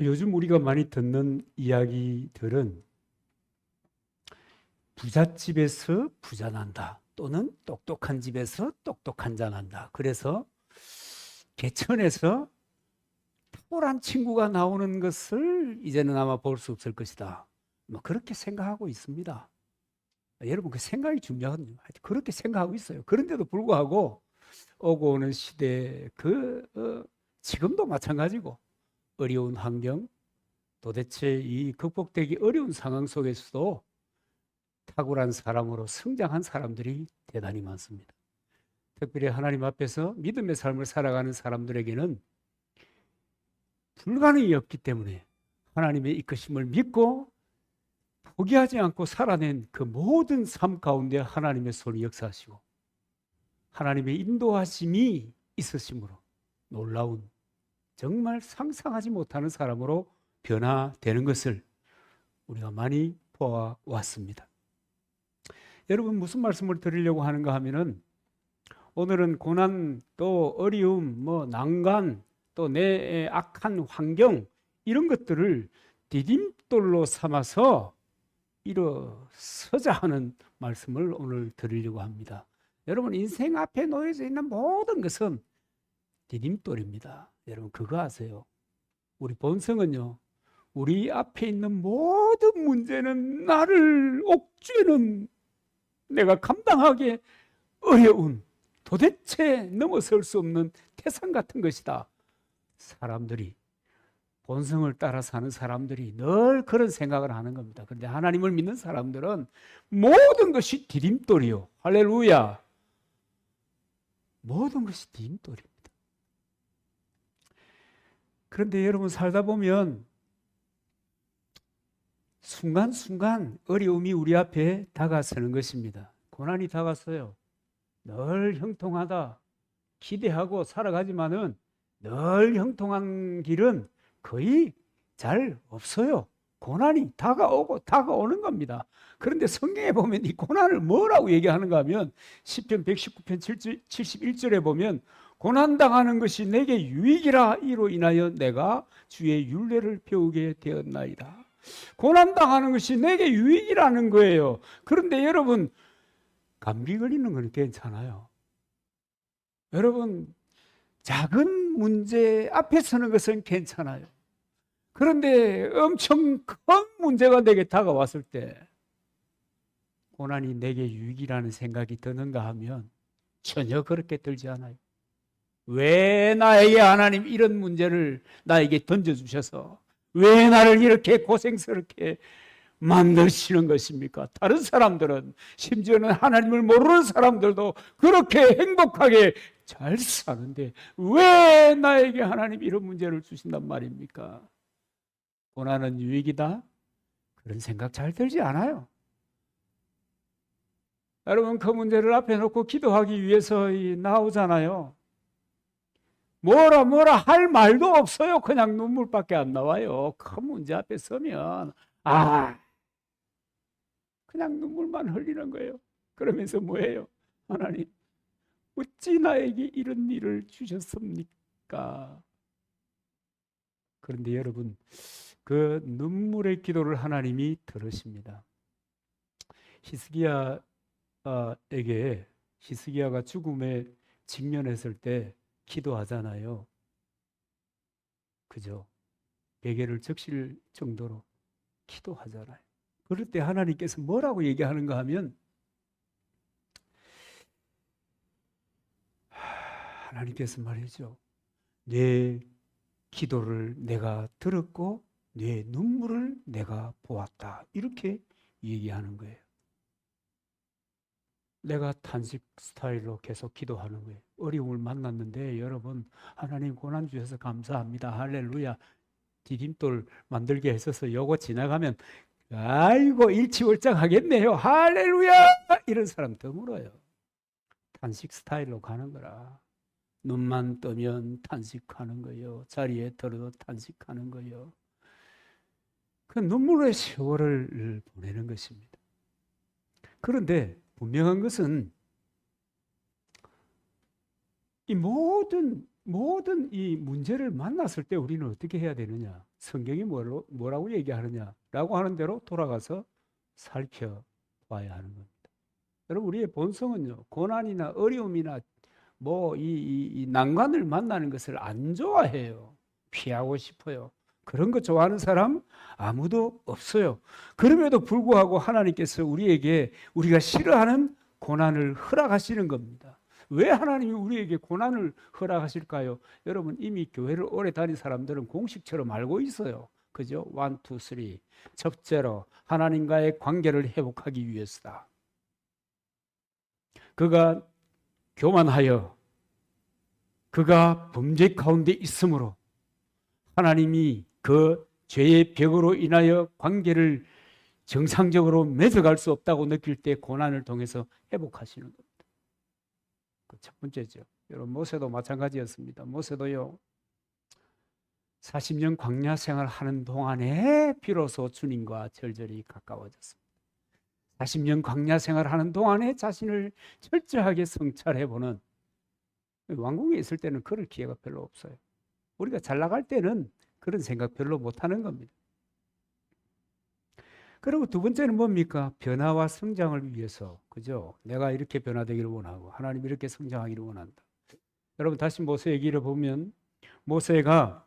요즘 우리가 많이 듣는 이야기들은 부잣집에서 부자 난다, 또는 똑똑한 집에서 똑똑한 자 난다. 그래서 개천에서 탁월한 친구가 나오는 것을 이제는 아마 볼 수 없을 것이다. 뭐 그렇게 생각하고 있습니다. 여러분, 그 생각이 중요하거든요. 하여튼 그렇게 생각하고 있어요. 그런데도 불구하고 오고 오는 시대, 지금도 마찬가지고 어려운 환경, 도대체 이 극복되기 어려운 상황 속에서도 탁월한 사람으로 성장한 사람들이 대단히 많습니다. 특별히 하나님 앞에서 믿음의 삶을 살아가는 사람들에게는 불가능이 없기 때문에 하나님의 이끄심을 믿고 포기하지 않고 살아낸 그 모든 삶 가운데 하나님의 손이 역사하시고 하나님의 인도하심이 있으심으로 놀라운, 정말 상상하지 못하는 사람으로 변화되는 것을 우리가 많이 보아왔습니다. 여러분, 무슨 말씀을 드리려고 하는가 하면은, 오늘은 고난, 또 어려움, 난간, 또 내 악한 환경, 이런 것들을 디딤돌로 삼아서 일어서자 하는 말씀을 오늘 드리려고 합니다. 여러분, 인생 앞에 놓여져 있는 모든 것은 디딤돌입니다. 여러분, 그거 아세요? 우리 본성은요, 우리 앞에 있는 모든 문제는, 나를 옥죄는, 내가 감당하기 어려운, 도대체 넘어설 수 없는 태산 같은 것이다. 사람들이, 본성을 따라 사는 사람들이 늘 그런 생각을 하는 겁니다. 그런데 하나님을 믿는 사람들은 모든 것이 디딤돌이요. 할렐루야. 모든 것이 디딤돌입니다. 그런데 여러분, 살다 보면 순간순간 어려움이 우리 앞에 다가서는 것입니다. 고난이 다가서요. 늘 형통하다 기대하고 살아가지만은 늘 형통한 길은 거의 잘 없어요. 고난이 다가오는 겁니다. 그런데 성경에 보면 이 고난을 뭐라고 얘기하는가 하면, 시편 119편 71절에 보면, 고난당하는 것이 내게 유익이라, 이로 인하여 내가 주의 율례를 배우게 되었나이다. 고난당하는 것이 내게 유익이라는 거예요. 그런데 여러분, 감기 걸리는 건 괜찮아요. 여러분, 작은 문제 앞에 서는 것은 괜찮아요. 그런데 엄청 큰 문제가 내게 다가왔을 때 고난이 내게 유익이라는 생각이 드는가 하면 전혀 그렇게 들지 않아요. 왜 나에게 하나님 이런 문제를 나에게 던져주셔서 왜 나를 이렇게 고생스럽게 만드시는 것입니까? 다른 사람들은, 심지어는 하나님을 모르는 사람들도 그렇게 행복하게 잘 사는데 왜 나에게 하나님 이런 문제를 주신단 말입니까? 고난은 유익이다? 그런 생각 잘 들지 않아요. 여러분, 그 문제를 앞에 놓고 기도하기 위해서 나오잖아요. 뭐라 할 말도 없어요. 그냥 눈물밖에 안 나와요. 큰 문제 앞에 서면 그냥 눈물만 흘리는 거예요. 그러면서 뭐예요? 하나님, 어찌 나에게 이런 일을 주셨습니까? 그런데 여러분, 그 눈물의 기도를 하나님이 들으십니다. 히스기야가 죽음에 직면했을 때 기도하잖아요. 그죠? 베개를 적실 정도로 기도하잖아요. 그럴 때 하나님께서 뭐라고 얘기하는가 하면, 하나님께서 말이죠. 내 기도를 내가 들었고 내 눈물을 내가 보았다. 이렇게 얘기하는 거예요. 내가 탄식 스타일로 계속 기도하는 거예요. 어려움을 만났는데, 여러분, 하나님 고난 주셔서 감사합니다. 할렐루야. 디딤돌 만들게 해서서 요거 지나가면 아이고 일치월장하겠네요. 할렐루야. 이런 사람 드물어요. 탄식 스타일로 가는 거라. 눈만 뜨면 탄식하는 거예요. 자리에 들어도 탄식하는 거예요. 그 눈물의 세월을 보내는 것입니다. 그런데 분명한 것은 이 모든 모든 이 문제를 만났을 때 우리는 어떻게 해야 되느냐? 성경이 뭐라고 얘기하느냐라고 하는 대로 돌아가서 살펴봐야 하는 겁니다. 여러분, 우리의 본성은요, 고난이나 어려움이나 이 난관을 만나는 것을 안 좋아해요. 피하고 싶어요. 그런 거 좋아하는 사람 아무도 없어요. 그럼에도 불구하고 하나님께서 우리에게 우리가 싫어하는 고난을 허락하시는 겁니다. 왜 하나님이 우리에게 고난을 허락하실까요? 여러분, 이미 교회를 오래 다닌 사람들은 공식처럼 알고 있어요. 그죠? 1, 2, 3. 첫째로 하나님과의 관계를 회복하기 위해서다. 그가 교만하여 그가 범죄 가운데 있으므로 하나님이 그 죄의 벽으로 인하여 관계를 정상적으로 맺어갈 수 없다고 느낄 때 고난을 통해서 회복하시는 겁니다. 그 첫 번째죠. 여러분, 모세도 마찬가지였습니다. 모세도요, 40년 광야 생활하는 동안에 비로소 주님과 절절히 가까워졌습니다. 40년 광야 생활하는 동안에 자신을 철저하게 성찰해보는, 왕궁에 있을 때는 그럴 기회가 별로 없어요. 우리가 잘 나갈 때는 그런 생각 별로 못하는 겁니다. 그리고 두 번째는 뭡니까? 변화와 성장을 위해서, 그죠? 내가 이렇게 변화되기를 원하고 하나님 이렇게 성장하기를 원한다. 여러분, 다시 모세 얘기를 보면 모세가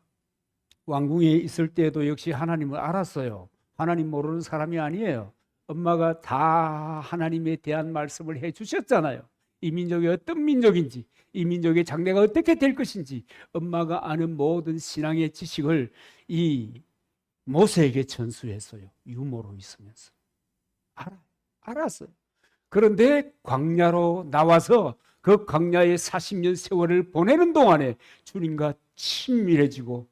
왕궁에 있을 때도 역시 하나님을 알았어요. 하나님 모르는 사람이 아니에요. 엄마가 다 하나님에 대한 말씀을 해주셨잖아요. 이 민족이 어떤 민족인지, 이 민족의 장래가 어떻게 될 것인지 엄마가 아는 모든 신앙의 지식을 이 모세에게 전수했어요. 유모로 있으면서. 알았어요. 그런데 광야로 나와서 그 광야의 40년 세월을 보내는 동안에 주님과 친밀해지고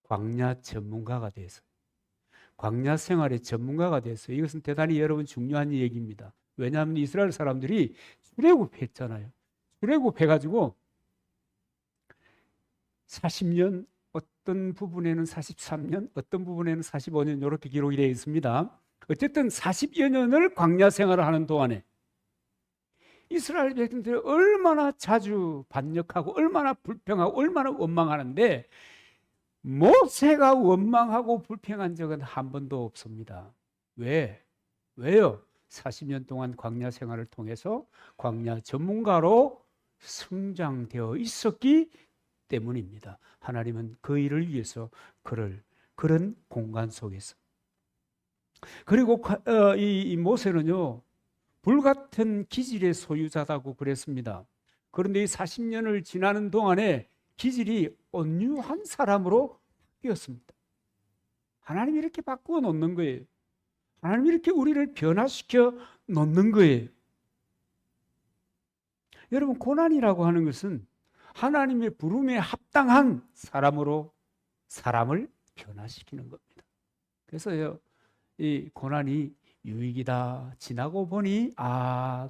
광야 전문가가 됐어요. 광야 생활의 전문가가 됐어요. 이것은 대단히 여러분 중요한 얘기입니다. 왜냐하면 이스라엘 사람들이 출애굽했잖아요. 출애굽해가지고 40년, 어떤 부분에는 43년, 어떤 부분에는 45년 이렇게 기록이 되어 있습니다. 어쨌든 40여 년을 광야 생활을 하는 동안에 이스라엘 백성들이 얼마나 자주 반역하고 얼마나 불평하고 얼마나 원망하는데 모세가 원망하고 불평한 적은 한 번도 없습니다. 왜요? 40년 동안 광야 생활을 통해서 광야 전문가로 성장되어 있었기 때문입니다. 하나님은 그 일을 위해서 그런 공간 속에서. 그리고 이 모세는요, 불같은 기질의 소유자다고 그랬습니다. 그런데 이 40년을 지나는 동안에 기질이 온유한 사람으로 바뀌었습니다. 하나님이 이렇게 바꾸어 놓는 거예요. 하나님이 이렇게 우리를 변화시켜 놓는 거예요. 여러분, 고난이라고 하는 것은 하나님의 부름에 합당한 사람으로 사람을 변화시키는 겁니다. 그래서요, 이 고난이 유익이다. 지나고 보니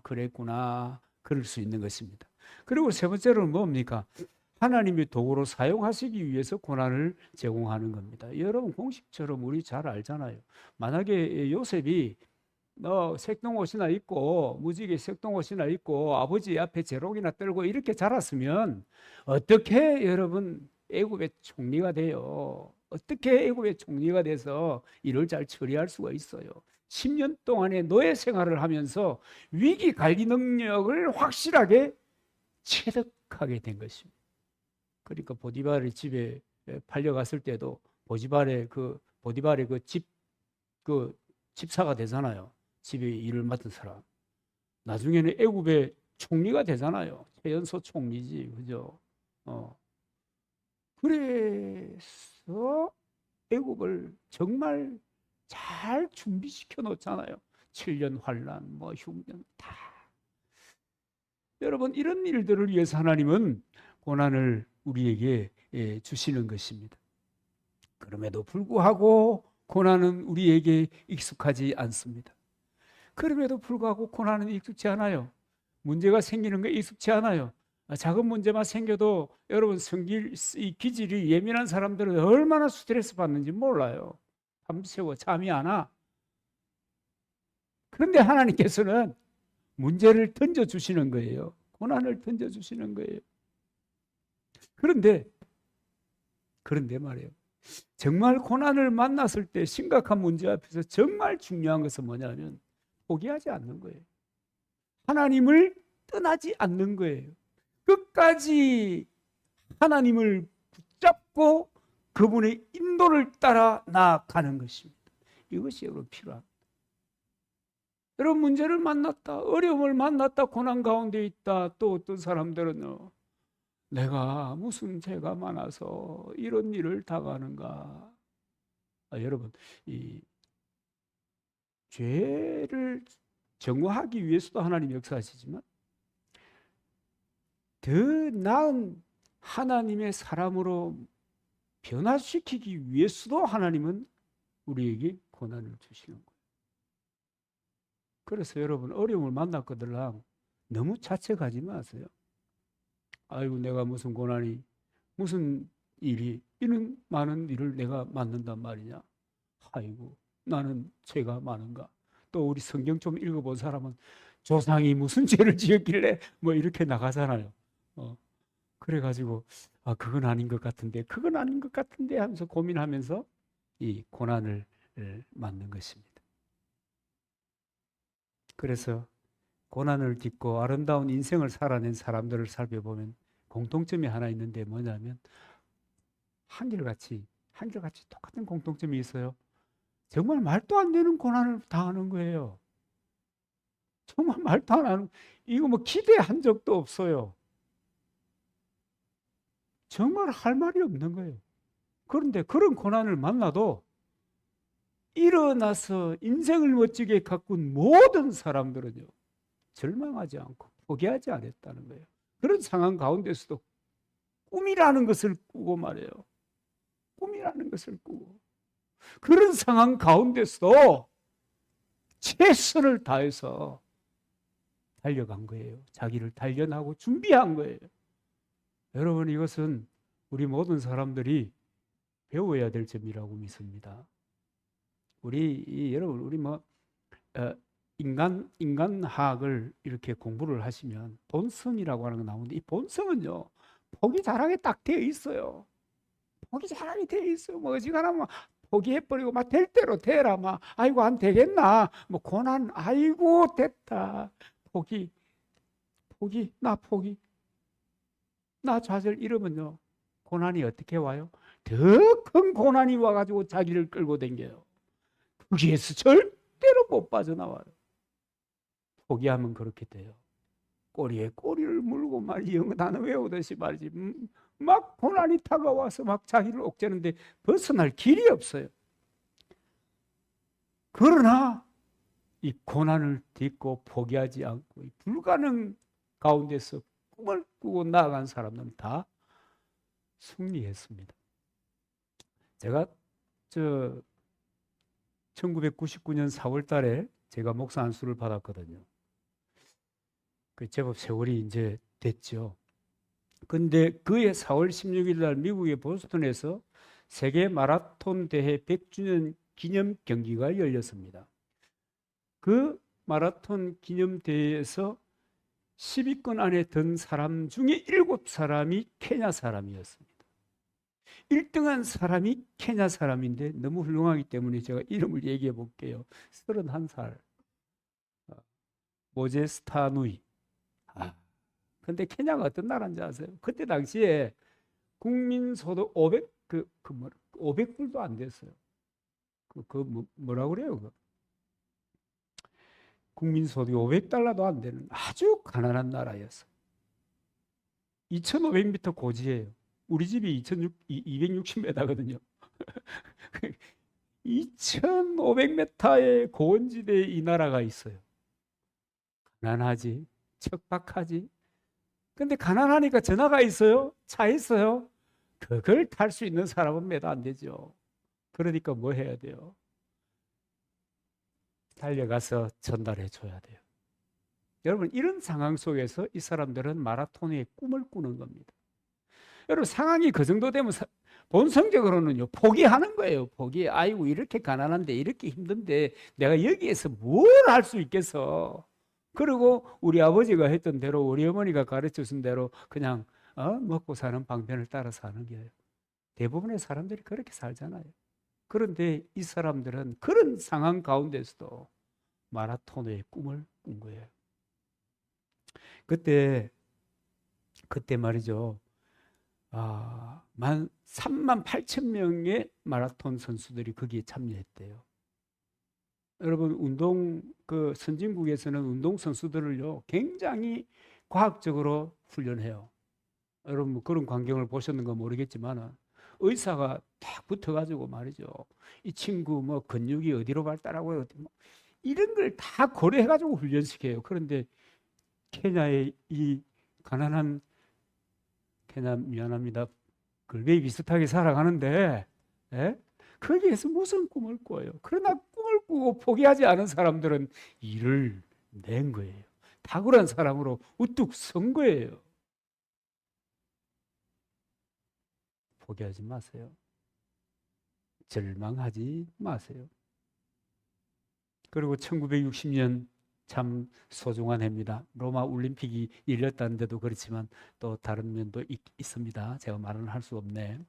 그랬구나. 그럴 수 있는 것입니다. 그리고 세 번째로는 뭡니까? 하나님의 도구로 사용하시기 위해서 고난을 제공하는 겁니다. 여러분, 공식처럼 우리 잘 알잖아요. 만약에 요셉이 색동옷이나 입고 무지개 색동옷이나 입고 아버지 앞에 제록이나 떨고 이렇게 자랐으면 어떻게 여러분 애굽의 총리가 돼요? 어떻게 애굽의 총리가 돼서 일을 잘 처리할 수가 있어요? 10년 동안의 노예 생활을 하면서 위기 관리 능력을 확실하게 체득하게 된 것입니다. 그러니까 보디발의 집에 팔려갔을 때도 보디발의 그 집사가 되잖아요. 집에 일을 맡은 사람. 나중에는 애굽의 총리가 되잖아요. 최연소 총리지, 그죠? 그래서 애굽을 정말 잘 준비시켜 놓잖아요. 7년 환란, 흉년 다. 여러분, 이런 일들을 위해서 하나님은 고난을 우리에게 주시는 것입니다. 그럼에도 불구하고 고난은 우리에게 익숙하지 않습니다. 그럼에도 불구하고 고난은 익숙치 않아요. 문제가 생기는 게 익숙치 않아요. 작은 문제만 생겨도 여러분 이 기질이 예민한 사람들은 얼마나 스트레스 받는지 몰라요. 밤새워 잠이 안 와. 그런데 하나님께서는 문제를 던져주시는 거예요. 고난을 던져주시는 거예요. 그런데 말이에요. 정말 고난을 만났을 때 심각한 문제 앞에서 정말 중요한 것은 뭐냐면 포기하지 않는 거예요. 하나님을 떠나지 않는 거예요. 끝까지 하나님을 붙잡고 그분의 인도를 따라 나아가는 것입니다. 이것이 여러분 필요합니다. 여러분 문제를 만났다, 어려움을 만났다, 고난 가운데 있다. 또 어떤 사람들은요, 내가 무슨 죄가 많아서 이런 일을 당하는가. 여러분, 이 죄를 정화하기 위해서도 하나님 역사하시지만 더 나은 하나님의 사람으로 변화시키기 위해서도 하나님은 우리에게 고난을 주시는 거예요. 그래서 여러분 어려움을 만났거들랑 너무 자책하지 마세요. 아이고 내가 무슨 고난이 무슨 일이 이런 많은 일을 내가 만난단 말이냐. 아이고 나는 죄가 많은가. 또 우리 성경 좀 읽어본 사람은 조상이 무슨 죄를 지었길래 뭐 이렇게 나가잖아요. 그래가지고 그건 아닌 것 같은데 그건 아닌 것 같은데 하면서 고민하면서 이 고난을 맞는 것입니다. 그래서 고난을 딛고 아름다운 인생을 살아낸 사람들을 살펴보면 공통점이 하나 있는데 뭐냐면 한결같이 똑같은 공통점이 있어요. 정말 말도 안 되는 고난을 당하는 거예요. 정말 말도 안 하는, 이거 뭐 기대한 적도 없어요. 정말 할 말이 없는 거예요. 그런데 그런 고난을 만나도 일어나서 인생을 멋지게 가꾼 모든 사람들은요, 절망하지 않고 포기하지 않았다는 거예요. 그런 상황 가운데서도 꿈이라는 것을 꾸고 말이에요. 꿈이라는 것을 꾸고 그런 상황 가운데서도 최선을 다해서 달려간 거예요. 자기를 단련하고 준비한 거예요. 여러분 이것은 우리 모든 사람들이 배워야 될 점이라고 믿습니다. 여러분 우리 인간학을 이렇게 공부를 하시면 본성이라고 하는 거 나오는데 이 본성은요 포기 잘하게 딱 되어 있어요. 포기 잘하게 되어 있어요. 뭐 어지간하면 포기해버리고 막 될 대로 되라 막 아이고 안 되겠나 뭐 고난 아이고 됐다 포기 나 좌절 이러면요 고난이 어떻게 와요? 더 큰 고난이 와가지고 자기를 끌고 댕겨요. 거기에서 절대로 못 빠져나와요. 포기하면 그렇게 돼요. 꼬리에 꼬리를 물고 말이 영어 단어 외우듯이 말이지 막 고난이 다가와서 막 자기를 옥죄는데 벗어날 길이 없어요. 그러나 이 고난을 딛고 포기하지 않고 이 불가능 가운데서 꿈을 꾸고 나아간 사람들은 다 승리했습니다. 제가 1999년 4월 달에 제가 목사 안수를 받았거든요. 그 제법 세월이 이제 됐죠. 근데 그해 4월 16일 날 미국의 보스턴에서 세계 마라톤 대회 100주년 기념 경기가 열렸습니다. 그 마라톤 기념 대회에서 10위권 안에 든 사람 중에 7사람이 케냐 사람이었습니다. 1등한 사람이 케냐 사람인데 너무 훌륭하기 때문에 제가 이름을 얘기해 볼게요. 31살 모제스 타누이. 근데 케냐가 어떤 나라인지 아세요? 그때 당시에 국민소득 500불도 안 됐어요. 뭐라 그래요? 국민소득이 500달러도 안 되는 아주 가난한 나라였어요. 2500m 고지예요. 우리 집이 260m거든요. 2500m의 고원지대에 이 나라가 있어요. 가난하지, 척박하지. 근데 가난하니까 전화가 있어요? 차 있어요? 그걸 탈 수 있는 사람은 몇 안 되죠. 그러니까 뭐 해야 돼요? 달려가서 전달해 줘야 돼요. 여러분 이런 상황 속에서 이 사람들은 마라톤의 꿈을 꾸는 겁니다. 여러분 상황이 그 정도 되면 본성적으로는요 포기하는 거예요. 포기. 아이고 이렇게 가난한데 이렇게 힘든데 내가 여기에서 뭘 할 수 있겠어. 그리고 우리 아버지가 했던 대로 우리 어머니가 가르쳐준 대로 그냥 먹고 사는 방편을 따라 사는 거예요. 대부분의 사람들이 그렇게 살잖아요. 그런데 이 사람들은 그런 상황 가운데서도 마라톤의 꿈을 꾼 거예요. 그때 말이죠. 3만 8천 명의 마라톤 선수들이 거기에 참여했대요. 여러분, 선진국에서는 운동 선수들을요, 굉장히 과학적으로 훈련해요. 여러분, 뭐 그런 광경을 보셨는가 모르겠지만, 의사가 딱 붙어가지고 말이죠. 이 친구 뭐 근육이 어디로 발달하고 이런 걸 다 고려해가지고 훈련시켜요. 그런데 케냐의 이 가난한 케냐, 미안합니다. 글베이 비슷하게 살아가는데, 예? 거기에서 무슨 꿈을 꿔요? 그러나 꿈을 꾸고 포기하지 않은 사람들은 일을 낸 거예요. 탁월한 사람으로 우뚝 선 거예요. 포기하지 마세요. 절망하지 마세요. 그리고 1960년 참 소중한 해입니다. 로마 올림픽이 열렸다는데도 그렇지만 또 다른 면도 있습니다. 제가 말은 할 수 없네.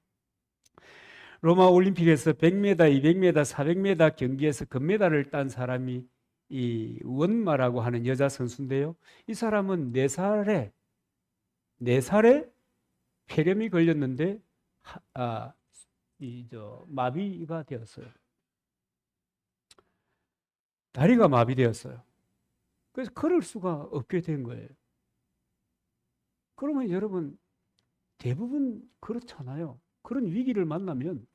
로마 올림픽에서 100m, 200m, 400m 경기에서 금메달을 딴 사람이 이 원마라고 하는 여자 선수인데요. 이 사람은 4살에 폐렴이 걸렸는데 마비가 되었어요. 다리가 마비되었어요. 그래서 걸을 수가 없게 된 거예요. 그러면 여러분 대부분 그렇잖아요. 그런 위기를 만나면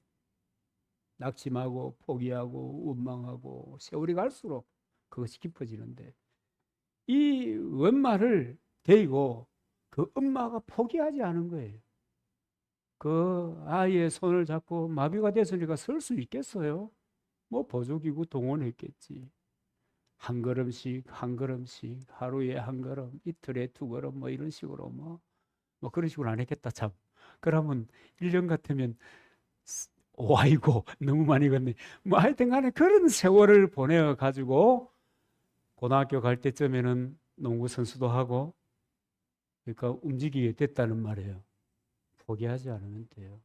낙심하고 포기하고 원망하고 세월이 갈수록 그것이 깊어지는데 이 원마를 데리고 그 엄마가 포기하지 않은 거예요. 그 아이의 손을 잡고 마비가 됐으니까 설 수 있겠어요? 뭐 보조기구 동원했겠지. 한 걸음씩 한 걸음씩 하루에 한 걸음, 이틀에 2걸음 뭐 이런 식으로 뭐 그런 식으로 안 했겠다 참. 그러면 1년 같으면 아이고 너무 많이 걷네. 뭐 하여튼 간에 그런 세월을 보내어 가지고 고등학교 갈 때쯤에는 농구 선수도 하고 그러니까 움직이게 됐다는 말이에요. 포기하지 않으면 돼요.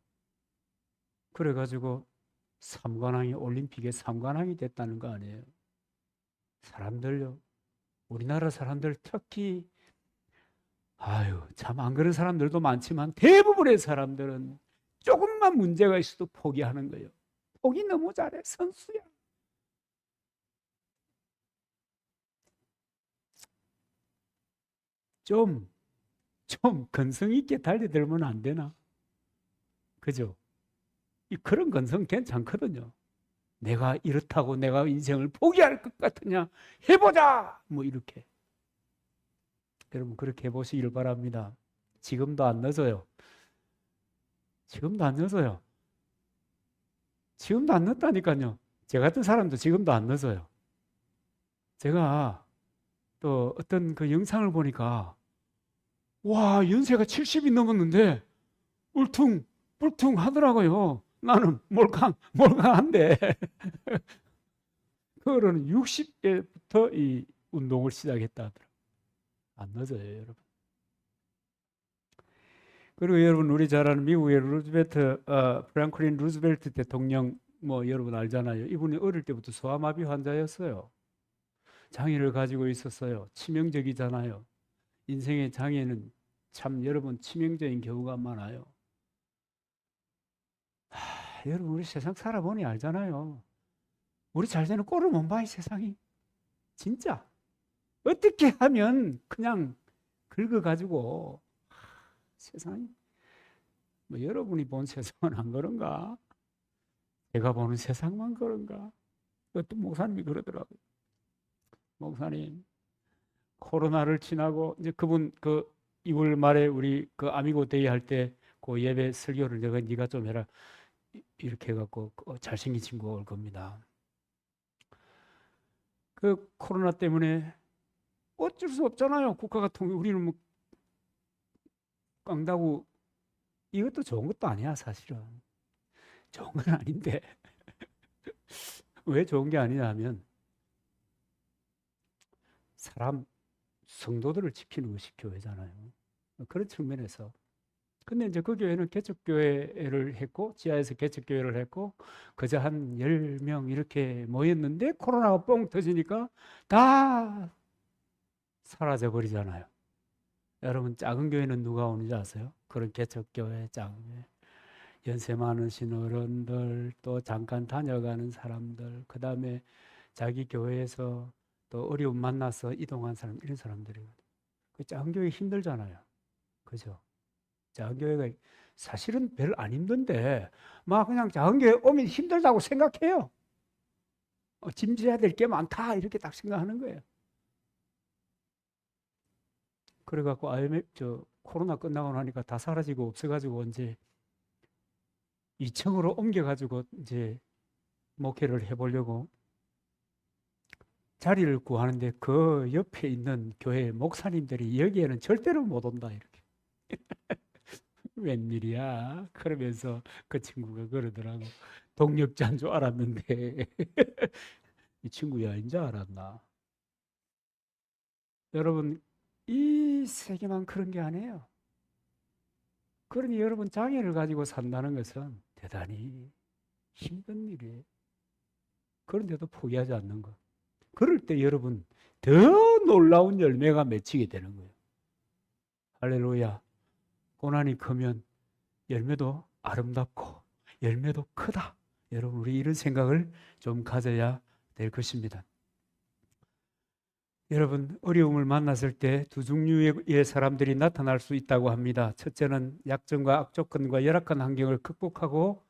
그래 가지고 올림픽의 3관왕이 됐다는 거 아니에요. 사람들요. 우리나라 사람들 특히 참 안 그런 사람들도 많지만 대부분의 사람들은 조금만 문제가 있어도 포기하는 거예요. 포기 너무 잘해. 선수야. 좀 건성 있게 달려들면 안 되나? 그죠? 그런 건성 괜찮거든요. 내가 이렇다고 내가 인생을 포기할 것 같으냐? 해보자! 뭐 이렇게. 여러분 그렇게 해보시길 바랍니다. 지금도 안 늦어요. 지금도 안 늦어요. 지금도 안 늦다니까요. 저 같은 사람도 지금도 안 늦어요. 제가 또 어떤 그 영상을 보니까 와 연세가 70이 넘었는데 울퉁불퉁 하더라고요. 나는 몰캉한데 그거는 60대부터 이 운동을 시작했다 하더라고요. 안 늦어요 여러분. 그리고 여러분 우리 잘 아는 미국의 프랑클린 루즈벨트 대통령 뭐 여러분 알잖아요. 이분이 어릴 때부터 소아마비 환자였어요. 장애를 가지고 있었어요. 치명적이잖아요. 인생의 장애는 참 여러분 치명적인 경우가 많아요. 여러분 우리 세상 살아보니 알잖아요. 우리 잘 되는 꼴을 못 봐 이 세상이. 진짜. 어떻게 하면 그냥 긁어가지고 세상이 뭐 여러분이 본 세상은 안 그런가? 제가 보는 세상만 그런가? 어떤 목사님이 그러더라고요. 목사님, 코로나를 지나고 이제 그분 2월 말에 우리 아미고 데이 할 때 그 예배 설교를 내가 네가 좀 해라 이렇게 해갖고 잘생긴 친구가 올 겁니다. 그 코로나 때문에 어쩔 수 없잖아요. 국가가 우리는 뭐 깡다고 이것도 좋은 것도 아니야 사실은. 좋은 건 아닌데 왜 좋은 게 아니냐 하면 사람 성도들을 지키는 것이 교회잖아요. 그런 측면에서 근데 이제 그 교회는 개척교회를 했고, 지하에서 개척교회를 했고, 그저 한 10명 이렇게 모였는데, 코로나가 뻥 터지니까 다 사라져 버리잖아요. 여러분, 작은 교회는 누가 오는지 아세요? 그런 개척교회, 작은 교회. 연세 많으신 어른들, 또 잠깐 다녀가는 사람들, 그 다음에 자기 교회에서 또 어려움 만나서 이동한 사람, 이런 사람들이거든요. 그 작은 교회 힘들잖아요. 그죠? 작은 교회가 사실은 별 안 힘든데, 막 그냥 작은 교회 오면 힘들다고 생각해요. 짐져야 될 게 많다, 이렇게 딱 생각하는 거예요. 그래갖고 코로나 끝나고 나니까 다 사라지고 없어가지고 이제 2층으로 옮겨가지고 이제 목회를 해보려고 자리를 구하는데, 그 옆에 있는 교회 목사님들이 여기에는 절대로 못 온다, 이렇게. 웬일이야? 그러면서 그 친구가 그러더라고. 동력자인 줄 알았는데 이 친구야, 아닌 줄 알았나? 여러분, 이 세계만 그런 게 아니에요. 그러니 여러분, 장애를 가지고 산다는 것은 대단히 힘든 일이에요. 그런데도 포기하지 않는 것. 그럴 때 여러분, 더 놀라운 열매가 맺히게 되는 거예요. 할렐루야. 고난이 크면 열매도 아름답고 열매도 크다. 여러분, 우리 이런 생각을 좀 가져야 될 것입니다. 여러분, 어려움을 만났을 때 두 종류의 사람들이 나타날 수 있다고 합니다. 첫째는 약점과 악조건과 열악한 환경을 극복하고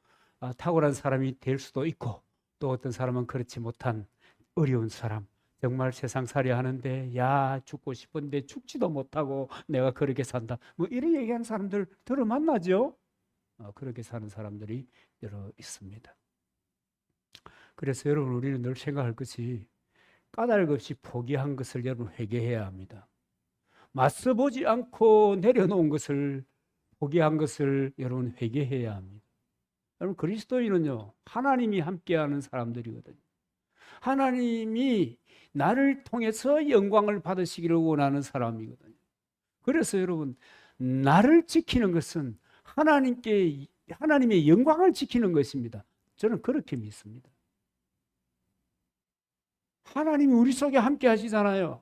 탁월한 사람이 될 수도 있고, 또 어떤 사람은 그렇지 못한 어려운 사람, 정말 세상살이 하는데 야, 죽고 싶은데 죽지도 못하고 내가 그렇게 산다, 뭐 이런 얘기하는 사람들 들어 만나죠. 그렇게 사는 사람들이 여러 있습니다. 그래서 여러분, 우리는 늘 생각할 것이 까닭 없이 포기한 것을 여러분 회개해야 합니다. 맞서보지 않고 내려놓은 것을, 포기한 것을 여러분 회개해야 합니다. 여러분, 그리스도인은요, 하나님이 함께하는 사람들이거든요. 하나님이 나를 통해서 영광을 받으시기를 원하는 사람이거든요. 그래서 여러분, 나를 지키는 것은 하나님의 영광을 지키는 것입니다. 저는 그렇게 믿습니다. 하나님이 우리 속에 함께 하시잖아요.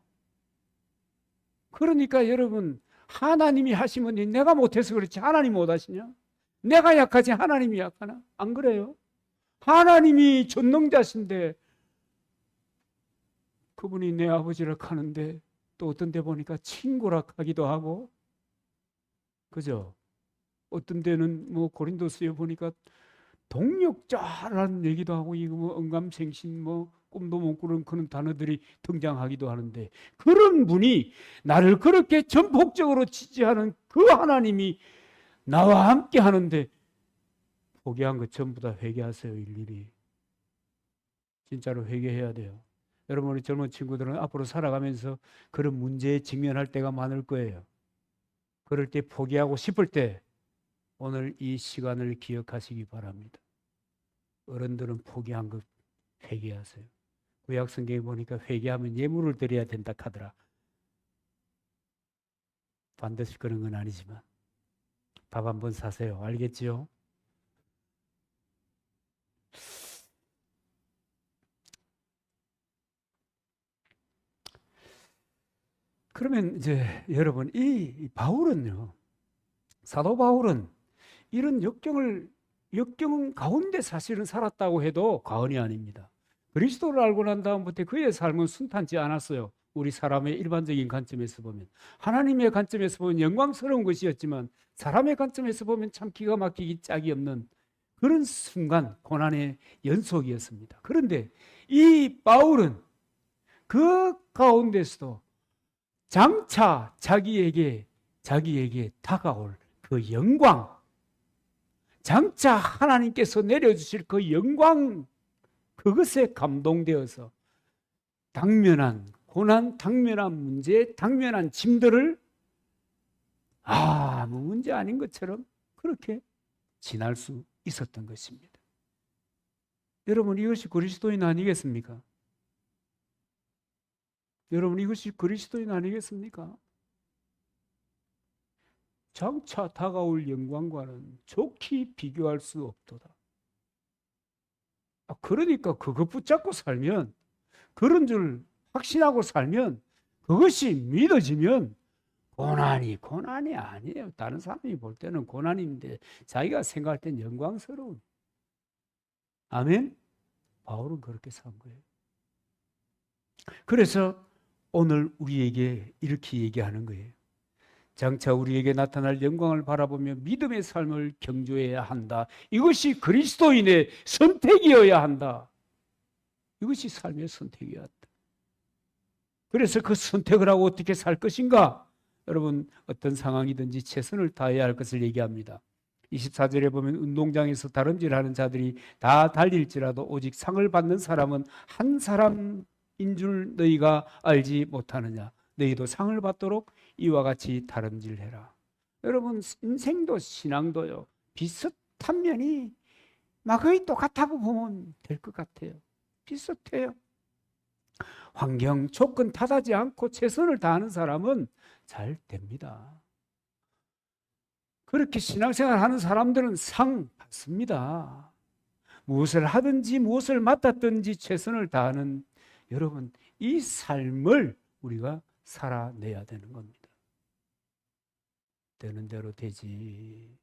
그러니까 여러분, 하나님이 하시면 내가 못해서 그렇지 하나님이 못 하시냐? 내가 약하지 하나님이 약하나? 안 그래요? 하나님이 전능자신데 그분이 내 아버지를 하는데, 또 어떤 데 보니까 친구라 하기도 하고, 그죠? 어떤 데는 뭐 고린도서에 보니까 동력자라는 얘기도 하고, 이거 뭐 언감생심, 뭐 꿈도 못 꾸는 그런 단어들이 등장하기도 하는데, 그런 분이 나를 그렇게 전폭적으로 지지하는 그 하나님이 나와 함께 하는데 포기한 것 전부 다 회개하세요. 일일이 진짜로 회개해야 돼요. 여러분, 우리 젊은 친구들은 앞으로 살아가면서 그런 문제에 직면할 때가 많을 거예요. 그럴 때 포기하고 싶을 때 오늘 이 시간을 기억하시기 바랍니다. 어른들은 포기한 것 회개하세요. 구약 성경에 보니까 회개하면 예물을 드려야 된다 하더라. 반드시 그런 건 아니지만 밥 한번 사세요. 알겠지요? 그러면 이제 여러분, 이 바울은요, 사도 바울은 이런 역경 가운데 사실은 살았다고 해도 과언이 아닙니다. 그리스도를 알고 난 다음부터 그의 삶은 순탄치 않았어요. 우리 사람의 일반적인 관점에서 보면, 하나님의 관점에서 보면 영광스러운 것이었지만 사람의 관점에서 보면 참 기가 막히기 짝이 없는 그런 순간, 고난의 연속이었습니다. 그런데 이 바울은 그 가운데서도 장차 자기에게 다가올 그 영광, 장차 하나님께서 내려주실 그 영광, 그것에 감동되어서 당면한 고난, 당면한 문제, 당면한 짐들을 아무 문제 아닌 것처럼 그렇게 지날 수 있었던 것입니다. 여러분, 이것이 그리스도인 아니겠습니까? 여러분, 이것이 그리스도인 아니겠습니까? 장차 다가올 영광과는 좋게 비교할 수 없도다. 그러니까 그것 붙잡고 살면, 그런 줄 확신하고 살면, 그것이 믿어지면 고난이 아니에요. 다른 사람이 볼 때는 고난인데 자기가 생각할 땐 영광스러운. 아멘? 바울은 그렇게 산 거예요. 그래서 오늘 우리에게 이렇게 얘기하는 거예요. 장차 우리에게 나타날 영광을 바라보며 믿음의 삶을 경주해야 한다. 이것이 그리스도인의 선택이어야 한다. 이것이 삶의 선택이었다. 그래서 그 선택을 하고 어떻게 살 것인가? 여러분, 어떤 상황이든지 최선을 다해야 할 것을 얘기합니다. 24절에 보면 운동장에서 다름질하는 자들이 다 달릴지라도 오직 상을 받는 사람은 한 사람인 줄 너희가 알지 못하느냐. 너희도 상을 받도록 이와 같이 다름질해라. 여러분, 인생도 신앙도요, 비슷한 면이 막 거의 똑같다고 보면 될 것 같아요. 비슷해요. 환경, 조건 탓하지 않고 최선을 다하는 사람은 잘 됩니다. 그렇게 신앙생활 하는 사람들은 상 받습니다. 무엇을 하든지 무엇을 맡았든지 최선을 다하는 여러분, 이 삶을 우리가 살아내야 되는 겁니다. 되는 대로 되지.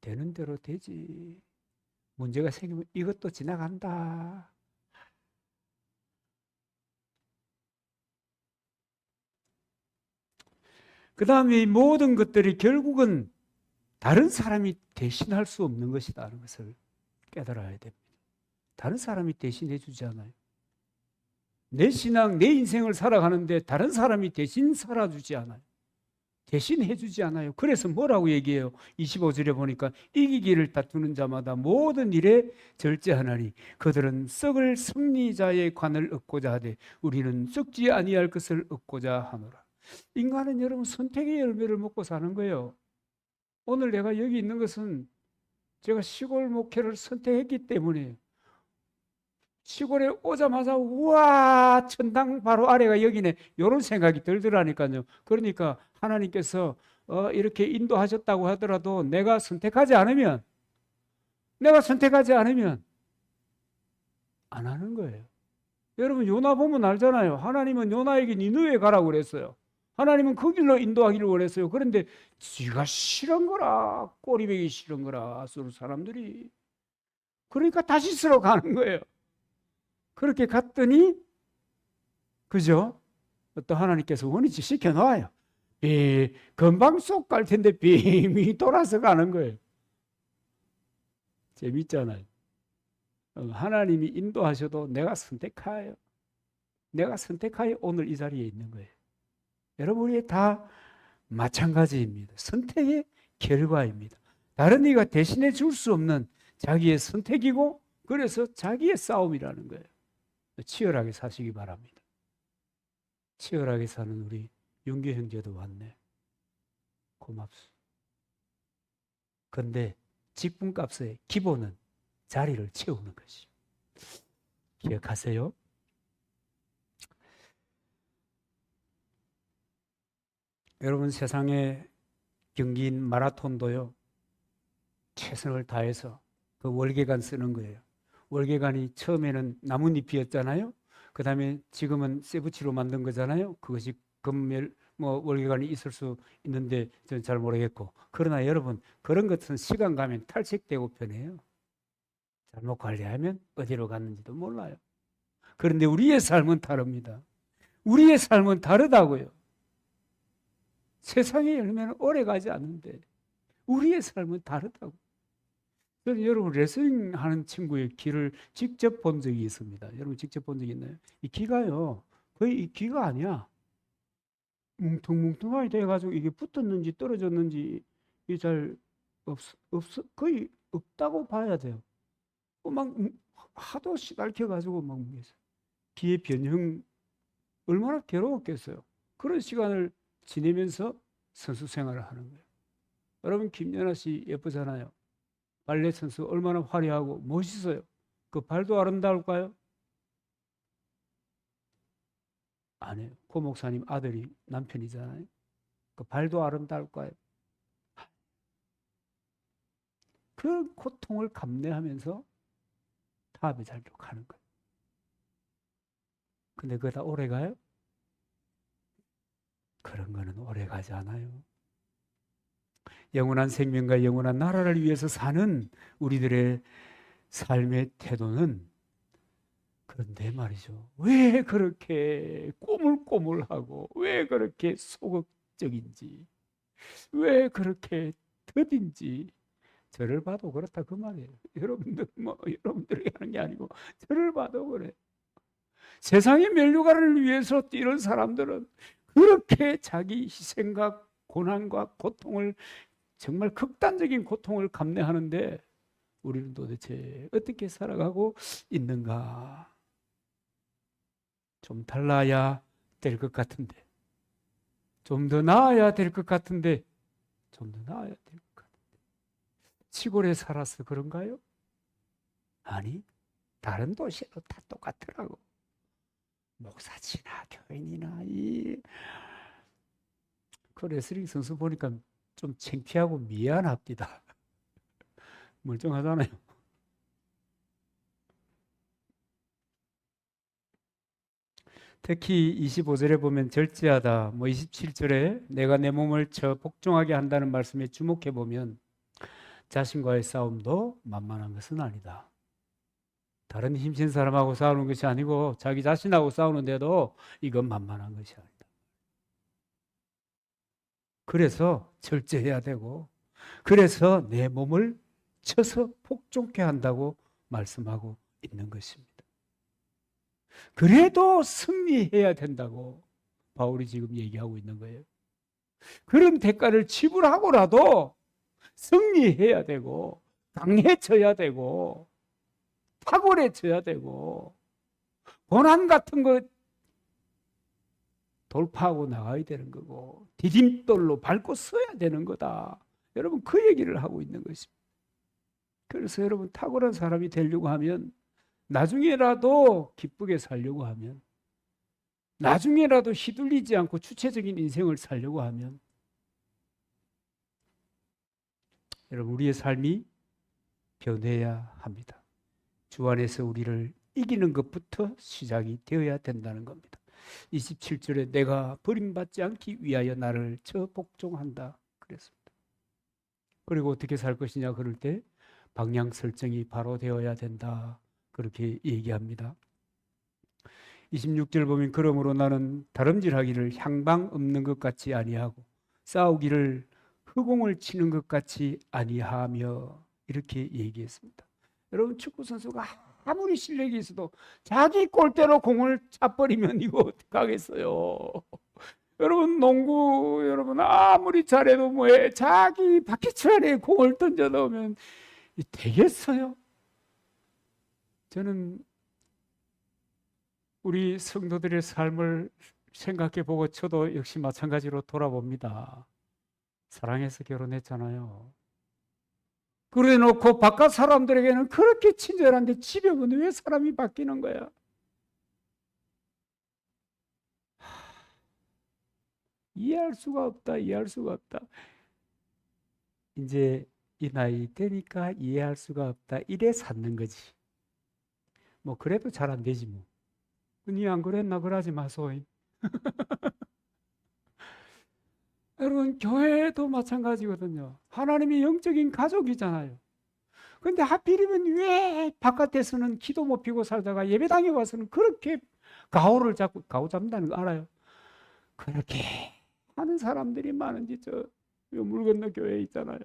되는 대로 되지. 문제가 생기면 이것도 지나간다. 그 다음에 이 모든 것들이 결국은 다른 사람이 대신할 수 없는 것이다는 것을 깨달아야 됩니다. 다른 사람이 대신해 주지 않아요. 내 신앙, 내 인생을 살아가는데 다른 사람이 대신 살아주지 않아요. 대신해 주지 않아요. 그래서 뭐라고 얘기해요? 25절에 보니까 이기기를 다투는 자마다 모든 일에 절제하나니 그들은 썩을 승리자의 관을 얻고자 하되 우리는 썩지 아니할 것을 얻고자 하노라. 인간은 여러분 선택의 열매를 먹고 사는 거예요. 오늘 내가 여기 있는 것은 제가 시골 목회를 선택했기 때문에 시골에 오자마자 우와 천당 바로 아래가 여기네 이런 생각이 들더라니까요. 그러니까 하나님께서 이렇게 인도하셨다고 하더라도 내가 선택하지 않으면 안 하는 거예요. 여러분 요나 보면 알잖아요. 하나님은 요나에게 니느웨 가라고 그랬어요. 하나님은 그 길로 인도하기를 원했어요. 그런데 지가 싫은 거라, 꼬리배기 싫은 거라 아수르 사람들이. 그러니까 다시스로 가는 거예요. 그렇게 갔더니 그죠? 또 하나님께서 원위치 시켜놓아요. 금방 쏙 갈 텐데 빙이 돌아서 가는 거예요. 재밌잖아요. 하나님이 인도하셔도 내가 선택하여 오늘 이 자리에 있는 거예요. 여러분이 다 마찬가지입니다. 선택의 결과입니다. 다른 이가 대신해 줄 수 없는 자기의 선택이고 그래서 자기의 싸움이라는 거예요. 치열하게 사시기 바랍니다. 치열하게 사는 우리 윤규 형제도 왔네. 고맙소. 근데 직분값의 기본은 자리를 채우는 것이. 기억하세요? 여러분 세상의 경기인 마라톤도요. 최선을 다해서 그 월계관 쓰는 거예요. 월계관이 처음에는 나뭇잎이었잖아요. 그 다음에 지금은 세부치로 만든 거잖아요. 그것이 금멸 월계관이 있을 수 있는데 저는 잘 모르겠고. 그러나 여러분 그런 것은 시간 가면 탈색되고 변해요. 잘못 관리하면 어디로 갔는지도 몰라요. 그런데 우리의 삶은 다릅니다. 우리의 삶은 다르다고요. 세상의 열매는 오래 가지 않는데 우리의 삶은 다르다고. 저는 여러분 레슬링 하는 친구의 귀를 직접 본 적이 있습니다. 여러분 직접 본 적 있나요? 이 귀가요 거의 이 귀가 아니야. 뭉퉁뭉퉁하게 돼가지고 이게 붙었는지 떨어졌는지 이게 잘 거의 없다고 봐야 돼요. 막 하도 시달켜가지고 막 귀의 변형 얼마나 괴로웠겠어요. 그런 시간을 지내면서 선수 생활을 하는 거예요. 여러분 김연아 씨 예쁘잖아요. 발레 선수 얼마나 화려하고 멋있어요. 그 발도 아름다울까요? 아니에요. 고 목사님 아들이 남편이잖아요. 그 발도 아름다울까요? 그 고통을 감내하면서 다음에 살려고 하는 거예요. 근데 그거 다 오래 가요? 그런 거는 오래 가지 않아요. 영원한 생명과 영원한 나라를 위해서 사는 우리들의 삶의 태도는 그런데 말이죠. 왜 그렇게 꼬물꼬물하고 왜 그렇게 소극적인지 왜 그렇게 더딘지 저를 봐도 그렇다 그 말이에요. 여러분들이 하는 게 아니고 저를 봐도 그래. 세상의 면류관을 위해서 뛰는 사람들은 그렇게 자기 희생과 고난과 고통을 정말 극단적인 고통을 감내하는데 우리는 도대체 어떻게 살아가고 있는가? 좀 달라야 될 것 같은데, 좀 더 나아야 될 것 같은데, 좀 더 나아야 될 것 같은데. 시골에 살아서 그런가요? 아니, 다른 도시도 다 똑같더라고. 목사지나 교인이나 그 레슬링 선수 보니까 좀 창피하고 미안합니다. 멀쩡하잖아요. 특히 25절에 보면 절제하다, 27절에 내가 내 몸을 쳐 복종하게 한다는 말씀에 주목해 보면 자신과의 싸움도 만만한 것은 아니다. 다른 힘센 사람하고 싸우는 것이 아니고 자기 자신하고 싸우는데도 이건 만만한 것이 아니다. 그래서 절제해야 되고 그래서 내 몸을 쳐서 복종케 한다고 말씀하고 있는 것입니다. 그래도 승리해야 된다고 바울이 지금 얘기하고 있는 거예요. 그런 대가를 지불하고라도 승리해야 되고 강해져야 되고 탁월해져야 되고 고난 같은 거 돌파하고 나가야 되는 거고 디딤돌로 밟고 서야 되는 거다. 여러분 그 얘기를 하고 있는 것입니다. 그래서 여러분 탁월한 사람이 되려고 하면 나중에라도 기쁘게 살려고 하면 나중에라도 휘둘리지 않고 주체적인 인생을 살려고 하면 여러분 우리의 삶이 변해야 합니다. 주 안에서 우리를 이기는 것부터 시작이 되어야 된다는 겁니다. 27절에 내가 버림받지 않기 위하여 나를 저 복종한다 그랬습니다. 그리고 어떻게 살 것이냐 그럴 때 방향 설정이 바로 되어야 된다 그렇게 얘기합니다. 26절 보면 그러므로 나는 다름질하기를 향방 없는 것 같이 아니하고 싸우기를 허공을 치는 것 같이 아니하며 이렇게 얘기했습니다. 여러분 축구 선수가 아무리 실력이 있어도 자기 골대로 공을 차버리면 이거 어떡하겠어요. 여러분 농구 여러분 아무리 잘해도 뭐해 자기 바퀴 안에 공을 던져 넣으면 되겠어요? 저는 우리 성도들의 삶을 생각해 보고 저도 역시 마찬가지로 돌아봅니다. 사랑해서 결혼했잖아요. 그래 놓고 바깥 사람들에게는 그렇게 친절한데 집에 오면 왜 사람이 바뀌는 거야? 이해할 수가 없다. 이해할 수가 없다. 이제 이 나이 되니까 이해할 수가 없다. 이래 사는 거지. 뭐 그래도 잘 안 되지 뭐. 니 안 그랬나 그러지 마소. 여러분 교회도 마찬가지거든요. 하나님이 영적인 가족이잖아요. 그런데 하필이면 왜 바깥에서는 기도 못 피고 살다가 예배당에 와서는 그렇게 가오를 잡고 가오 잡는다는 거 알아요? 그렇게 하는 사람들이 많은지 저 물 건너 교회에 있잖아요.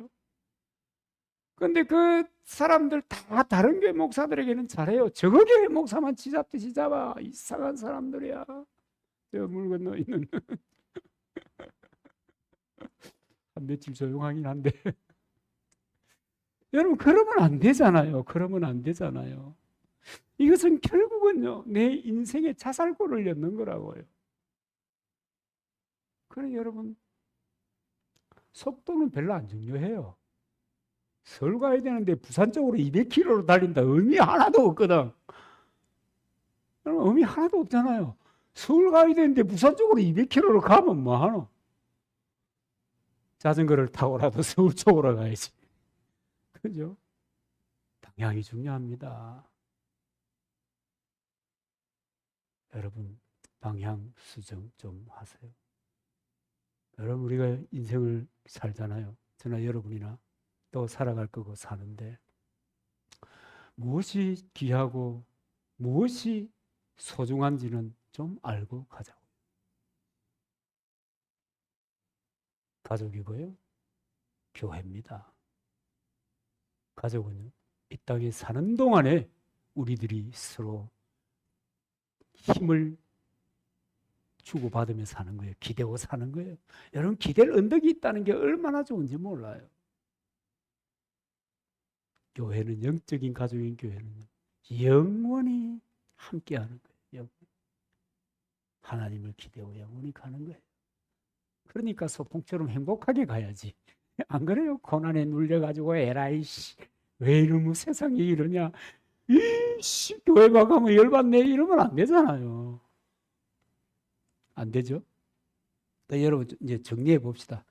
그런데 그 사람들 다 다른 교회 목사들에게는 잘해요. 저거 교회 목사만 지잡듯이 잡아. 이상한 사람들이야. 저 물 건너 있는 한 며칠 조용하긴 한데 여러분 그러면 안 되잖아요. 그러면 안 되잖아요. 이것은 결국은요 내 인생의 자살골을 엿는 거라고요. 그래 여러분 속도는 별로 안 중요해요. 서울 가야 되는데 부산 쪽으로 200km로 달린다. 의미 하나도 없거든. 여러분 의미 하나도 없잖아요. 서울 가야 되는데 부산 쪽으로 200km로 가면 뭐 하노? 자전거를 타고라도 서울 쪽으로 가야지. 그죠? 방향이 중요합니다. 여러분, 방향 수정 좀 하세요. 여러분, 우리가 인생을 살잖아요. 저나 여러분이나 또 살아갈 거고 사는데 무엇이 귀하고 무엇이 소중한지는 좀 알고 가자고. 가족이고요. 교회입니다. 가족은 이 땅에 사는 동안에 우리들이 서로 힘을 주고받으며 사는 거예요. 기대고 사는 거예요. 여러분, 기댈 언덕이 있다는 게 얼마나 좋은지 몰라요. 교회는, 영적인 가족인 교회는 영원히 함께하는 거예요. 하나님을 기대고 영원히 가는 거예요. 그러니까 소풍처럼 행복하게 가야지. 안 그래요? 고난에 눌려가지고 에라이씨 왜 이러면 세상에 이러냐, 이씨 교회가 가면 열받네 이러면 안 되잖아요. 안 되죠? 그러니까 여러분 이제 정리해 봅시다.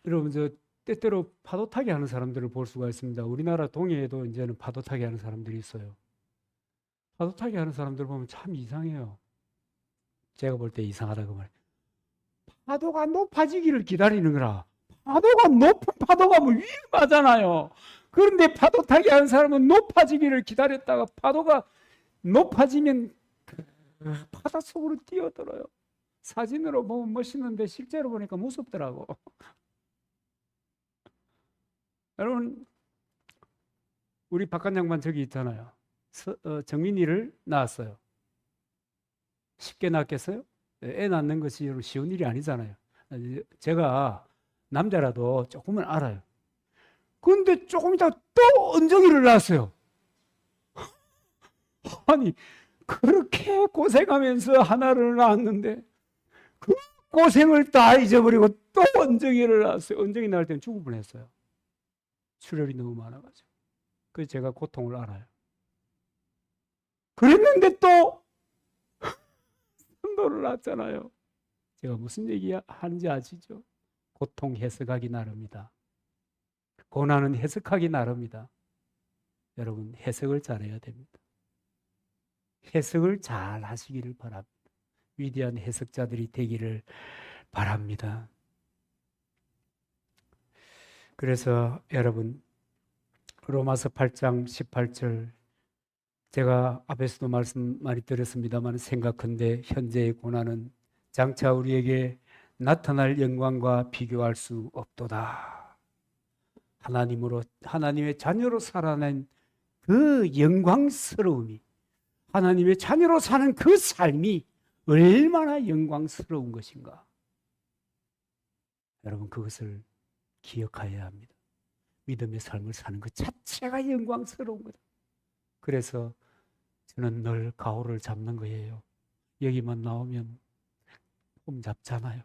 여러분 저 때때로 파도 타기 하는 사람들을 볼 수가 있습니다. 우리나라 동해에도 이제는 파도 타기 하는 사람들이 있어요. 파도 타기 하는 사람들 보면 참 이상해요. 제가 볼 때 이상하다 그 말. 파도가 높아지기를 기다리는 거라. 파도가 높은 파도가 뭐 위험하잖아요. 그런데 파도 타기 하는 사람은 높아지기를 기다렸다가 파도가 높아지면 바다 속으로 뛰어들어요. 사진으로 보면 멋있는데 실제로 보니까 무섭더라고. 여러분, 우리 박관 장관 저기 있잖아요. 정민이를 낳았어요. 쉽게 낳겠어요? 애 낳는 것이 쉬운 일이 아니잖아요. 제가 남자라도 조금은 알아요. 그런데 조금 있다 또 은정이를 낳았어요. 아니, 그렇게 고생하면서 하나를 낳았는데 그 고생을 다 잊어버리고 또 은정이를 낳았어요. 은정이 낳을 때는 죽을 뻔했어요. 출혈이 너무 많아가지고. 그래서 제가 고통을 알아요. 그랬는데 또 선도를 낳았잖아요. 제가 무슨 얘기 하는지 아시죠? 고통 해석하기 나름이다. 고난은 해석하기 나름이다. 여러분, 해석을 잘해야 됩니다. 해석을 잘 하시기를 바랍니다. 위대한 해석자들이 되기를 바랍니다. 그래서 여러분, 로마서 8장 18절, 제가 앞에서도 말씀 많이 드렸습니다만 생각컨대 현재의 고난은 장차 우리에게 나타날 영광과 비교할 수 없도다. 하나님의 자녀로 살아낸 그 영광스러움이, 하나님의 자녀로 사는 그 삶이 얼마나 영광스러운 것인가. 여러분, 그것을 기억해야 합니다. 믿음의 삶을 사는 것 자체가 영광스러운 거다. 그래서 저는 늘 가오를 잡는 거예요. 여기만 나오면 폼 잡잖아요.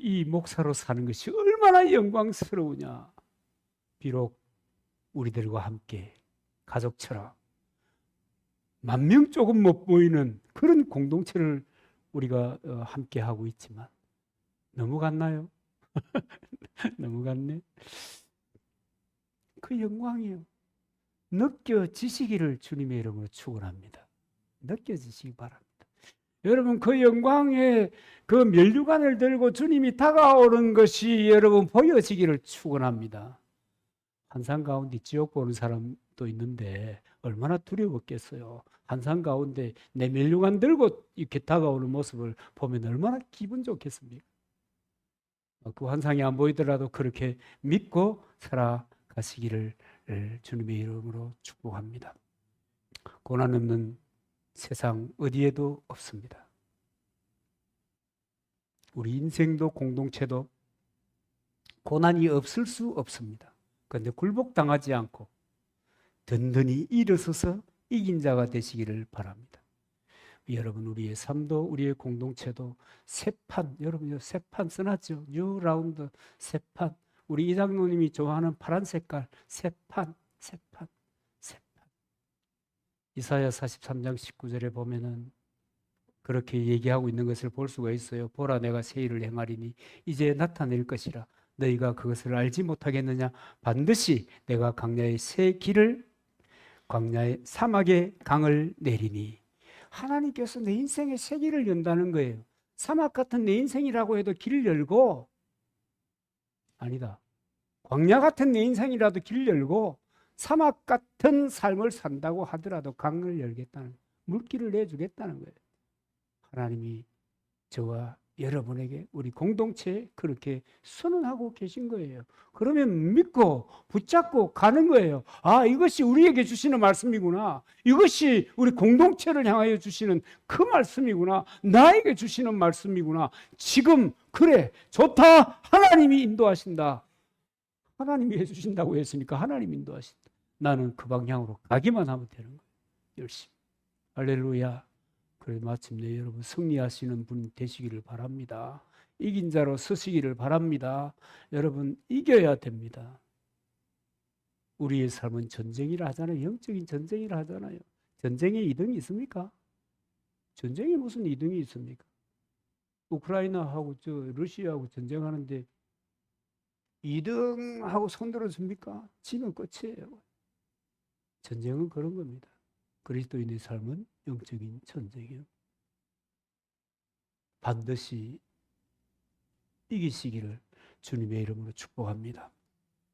이 목사로 사는 것이 얼마나 영광스러우냐. 비록 우리들과 함께 가족처럼 만명 조금 못 보이는 그런 공동체를 우리가 함께 하고 있지만 너무 같나요? 너무 같네. 그 영광이요. 느껴지시기를 주님의 이름으로 축원합니다. 느껴지시기 바랍니다. 여러분, 그 영광의 그 면류관을 들고 주님이 다가오는 것이 여러분 보여지기를 축원합니다. 한산 가운데 지옥 보는 사람도 있는데 얼마나 두려웠겠어요. 한산 가운데 내 면류관 들고 이렇게 다가오는 모습을 보면 얼마나 기분 좋겠습니까? 그 환상이 안 보이더라도 그렇게 믿고 살아가시기를 주님의 이름으로 축복합니다. 고난 없는 세상 어디에도 없습니다. 우리 인생도 공동체도 고난이 없을 수 없습니다. 그런데 굴복당하지 않고 든든히 일어서서 이긴 자가 되시기를 바랍니다. 여러분, 우리의 삶도 우리의 공동체도 새판, 여러분 새판 써놨죠? 뉴 라운드 새판. 우리 이장로님이 좋아하는 파란 색깔 새판. 이사야 43장 19절에 보면은 그렇게 얘기하고 있는 것을 볼 수가 있어요. 보라, 내가 새 일을 행하리니 이제 나타낼 것이라. 너희가 그것을 알지 못하겠느냐? 반드시 내가 광야의 새 길을 광야의 사막의 강을 내리니. 하나님께서 내 인생의 새 길을 연다는 거예요. 사막 같은 내 인생이라고 해도 길을 열고, 아니다, 광야 같은 내 인생이라도 길을 열고 사막 같은 삶을 산다고 하더라도 강을 열겠다는, 물길을 내주겠다는 거예요. 하나님이 저와 여러분에게, 우리 공동체에 그렇게 선언하고 계신 거예요. 그러면 믿고 붙잡고 가는 거예요. 아, 이것이 우리에게 주시는 말씀이구나. 이것이 우리 공동체를 향하여 주시는 그 말씀이구나. 나에게 주시는 말씀이구나. 지금 그래, 좋다. 하나님이 인도하신다. 하나님이 해주신다고 했으니까 하나님 인도하신다. 나는 그 방향으로 가기만 하면 되는 거예요. 열심히. 할렐루야. 그래 마침내 여러분 승리하시는 분 되시기를 바랍니다. 이긴 자로 서시기를 바랍니다. 여러분 이겨야 됩니다. 우리의 삶은 전쟁이라 하잖아요. 영적인 전쟁이라 하잖아요. 전쟁에 이등이 있습니까? 전쟁에 무슨 이등이 있습니까? 우크라이나하고 러시아하고 전쟁하는데 2등하고 손들어줍니까? 지면 끝이에요. 전쟁은 그런 겁니다. 그리스도인의 삶은 영적인 전쟁이요. 반드시 이기시기를 주님의 이름으로 축복합니다.